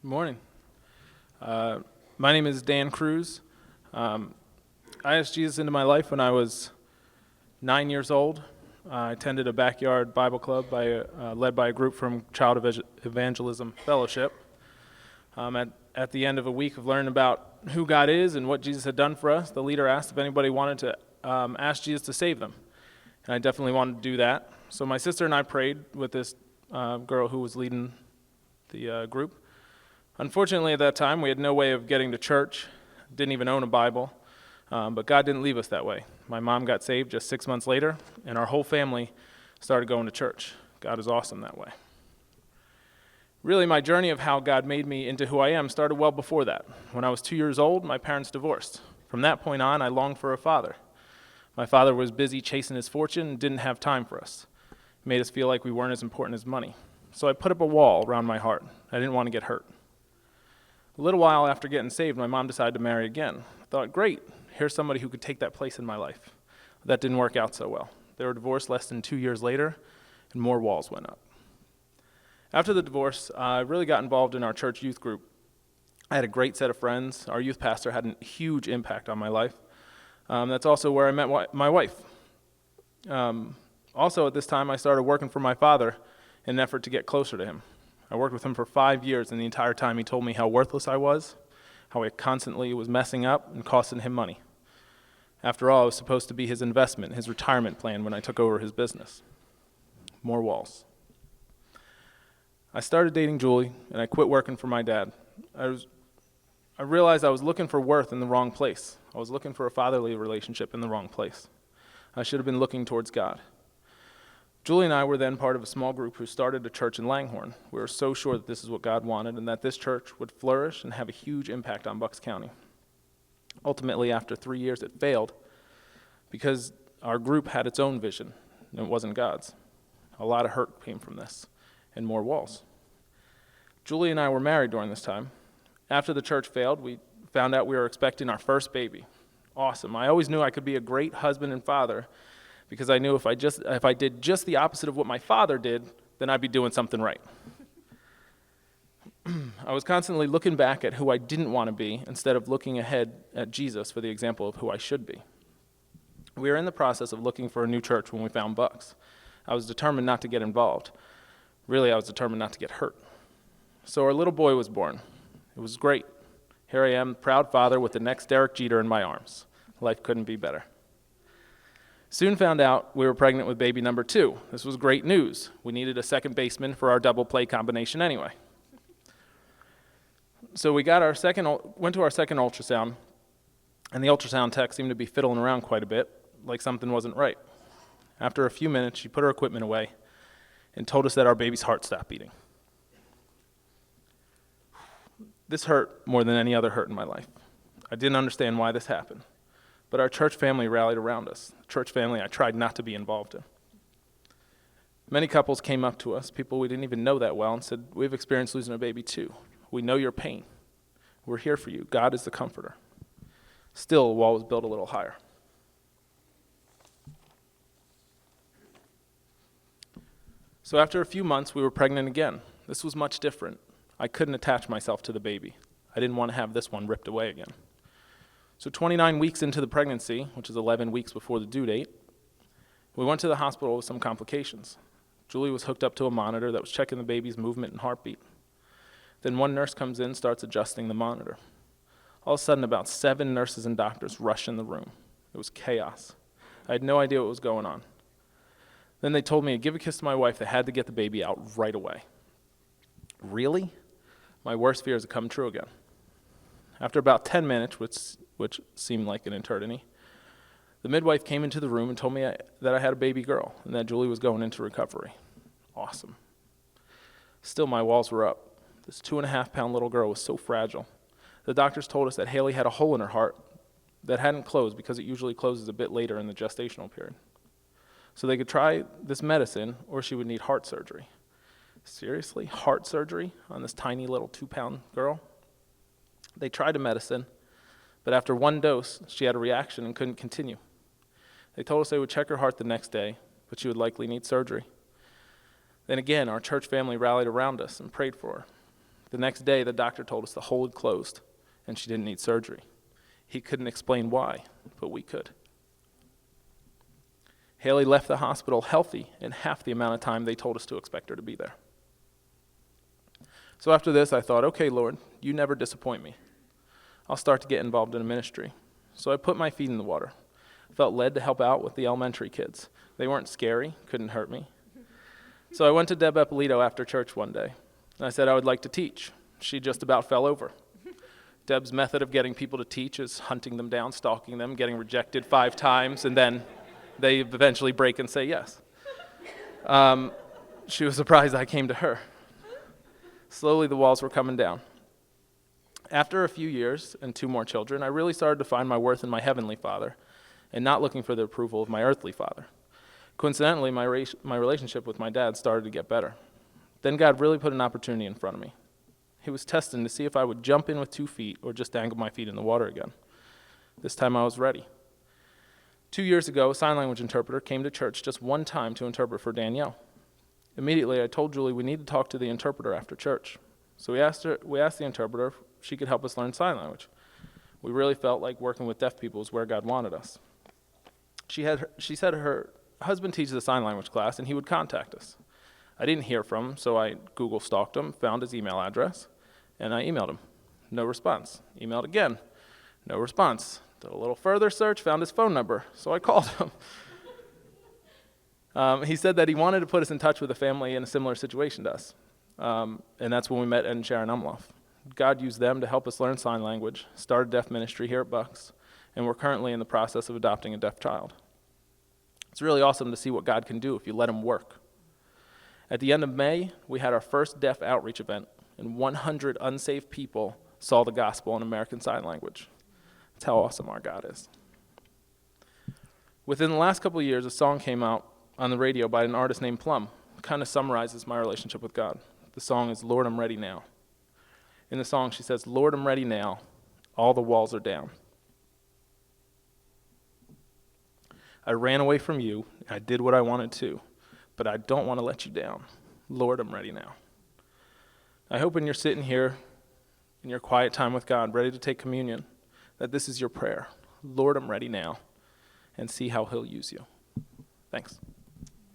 Good morning. My name is Dan Cruz. I asked Jesus into my life when I was 9 years old. I attended a backyard Bible club led by a group from Child Evangelism Fellowship. At the end of a week of learning about who God is and what Jesus had done for us, the leader asked if anybody wanted to ask Jesus to save them. And I definitely wanted to do that. So my sister and I prayed with this girl who was leading the group. Unfortunately, at that time, we had no way of getting to church, didn't even own a Bible, but God didn't leave us that way. My mom got saved just 6 months later, and our whole family started going to church. God is awesome that way. Really, my journey of how God made me into who I am started well before that. When I was 2 years old, my parents divorced. From that point on, I longed for a father. My father was busy chasing his fortune and didn't have time for us. It made us feel like we weren't as important as money. So I put up a wall around my heart. I didn't want to get hurt. A little while after getting saved, my mom decided to marry again. I thought, great, here's somebody who could take that place in my life. That didn't work out so well. They were divorced less than 2 years later, and more walls went up. After the divorce, I really got involved in our church youth group. I had a great set of friends. Our youth pastor had a huge impact on my life. That's also where I met my wife. Also, at this time, I started working for my father in an effort to get closer to him. I worked with him for 5 years, and the entire time he told me how worthless I was, how I constantly was messing up and costing him money. After all, I was supposed to be his investment, his retirement plan when I took over his business. More walls. I started dating Julie, and I quit working for my dad. I realized I was looking for worth in the wrong place. I was looking for a fatherly relationship in the wrong place. I should have been looking towards God. Julie and I were then part of a small group who started a church in Langhorne. We were so sure that this is what God wanted and that this church would flourish and have a huge impact on Bucks County. Ultimately, after 3 years, it failed because our group had its own vision, and it wasn't God's. A lot of hurt came from this, and more walls. Julie and I were married during this time. After the church failed, we found out we were expecting our first baby. Awesome. I always knew I could be a great husband and father, because I knew if I did just the opposite of what my father did, then I'd be doing something right. I was constantly looking back at who I didn't want to be instead of looking ahead at Jesus for the example of who I should be. We were in the process of looking for a new church when we found Bucks. I was determined not to get involved. Really, I was determined not to get hurt. So our little boy was born. It was great. Here I am, proud father with the next Derek Jeter in my arms. Life couldn't be better. Soon found out we were pregnant with baby number 2. This was great news. We needed a second baseman for our double play combination anyway. So we went to our second ultrasound, and the ultrasound tech seemed to be fiddling around quite a bit, like something wasn't right. After a few minutes, she put her equipment away and told us that our baby's heart stopped beating. This hurt more than any other hurt in my life. I didn't understand why this happened. But our church family rallied around us, a church family I tried not to be involved in. Many couples came up to us, people we didn't even know that well, and said, we've experienced losing a baby too. We know your pain. We're here for you. God is the comforter. Still, a wall was built a little higher. So after a few months, we were pregnant again. This was much different. I couldn't attach myself to the baby. I didn't want to have this one ripped away again. So 29 weeks into the pregnancy, which is 11 weeks before the due date, we went to the hospital with some complications. Julie was hooked up to a monitor that was checking the baby's movement and heartbeat. Then one nurse comes in, starts adjusting the monitor. All of a sudden, about 7 nurses and doctors rush in the room. It was chaos. I had no idea what was going on. Then they told me to give a kiss to my wife. They had to get the baby out right away. Really? My worst fears had come true again. After about 10 minutes, which seemed like an eternity, the midwife came into the room and told me that I had a baby girl and that Julie was going into recovery. Awesome. Still, my walls were up. This 2.5-pound little girl was so fragile. The doctors told us that Haley had a hole in her heart that hadn't closed because it usually closes a bit later in the gestational period. So they could try this medicine or she would need heart surgery. Seriously? Heart surgery on this tiny little 2-pound girl? They tried the medicine, but after one dose, she had a reaction and couldn't continue. They told us they would check her heart the next day, but she would likely need surgery. Then again, our church family rallied around us and prayed for her. The next day, the doctor told us the hole had closed and she didn't need surgery. He couldn't explain why, but we could. Haley left the hospital healthy in half the amount of time they told us to expect her to be there. So after this, I thought, okay, Lord, you never disappoint me. I'll start to get involved in a ministry. So I put my feet in the water. I felt led to help out with the elementary kids. They weren't scary, couldn't hurt me. So I went to Deb Eppolito after church one day, and I said I would like to teach. She just about fell over. Deb's method of getting people to teach is hunting them down, stalking them, getting rejected 5 times, and then they eventually break and say yes. She was surprised I came to her. Slowly, the walls were coming down. After a few years and 2 more children, I really started to find my worth in my heavenly Father and not looking for the approval of my earthly father. Coincidentally, my relationship with my dad started to get better. Then God really put an opportunity in front of me. He was testing to see if I would jump in with 2 feet or just dangle my feet in the water again. This time I was ready. 2 years ago, a sign language interpreter came to church just one time to interpret for Danielle. Immediately, I told Julie we need to talk to the interpreter after church. So we asked the interpreter if she could help us learn sign language. We really felt like working with deaf people is where God wanted us. She said her husband teaches a sign language class and he would contact us. I didn't hear from him, so I Google stalked him, found his email address, and I emailed him. No response. Emailed again. No response. Did a little further search, found his phone number, so I called him. He said that he wanted to put us in touch with a family in a similar situation to us. And that's when we met Ed and Sharon Umloff. God used them to help us learn sign language, start a deaf ministry here at Bucks, and we're currently in the process of adopting a deaf child. It's really awesome to see what God can do if you let him work. At the end of May, we had our first deaf outreach event, and 100 unsaved people saw the gospel in American Sign Language. That's how awesome our God is. Within the last couple of years, a song came out on the radio by an artist named Plum. It kind of summarizes my relationship with God. The song is Lord, I'm Ready Now. In the song, she says, Lord, I'm ready now. All the walls are down. I ran away from you. I did what I wanted to, but I don't want to let you down. Lord, I'm ready now. I hope when you're sitting here in your quiet time with God, ready to take communion, that this is your prayer. Lord, I'm ready now, and see how he'll use you. Thanks.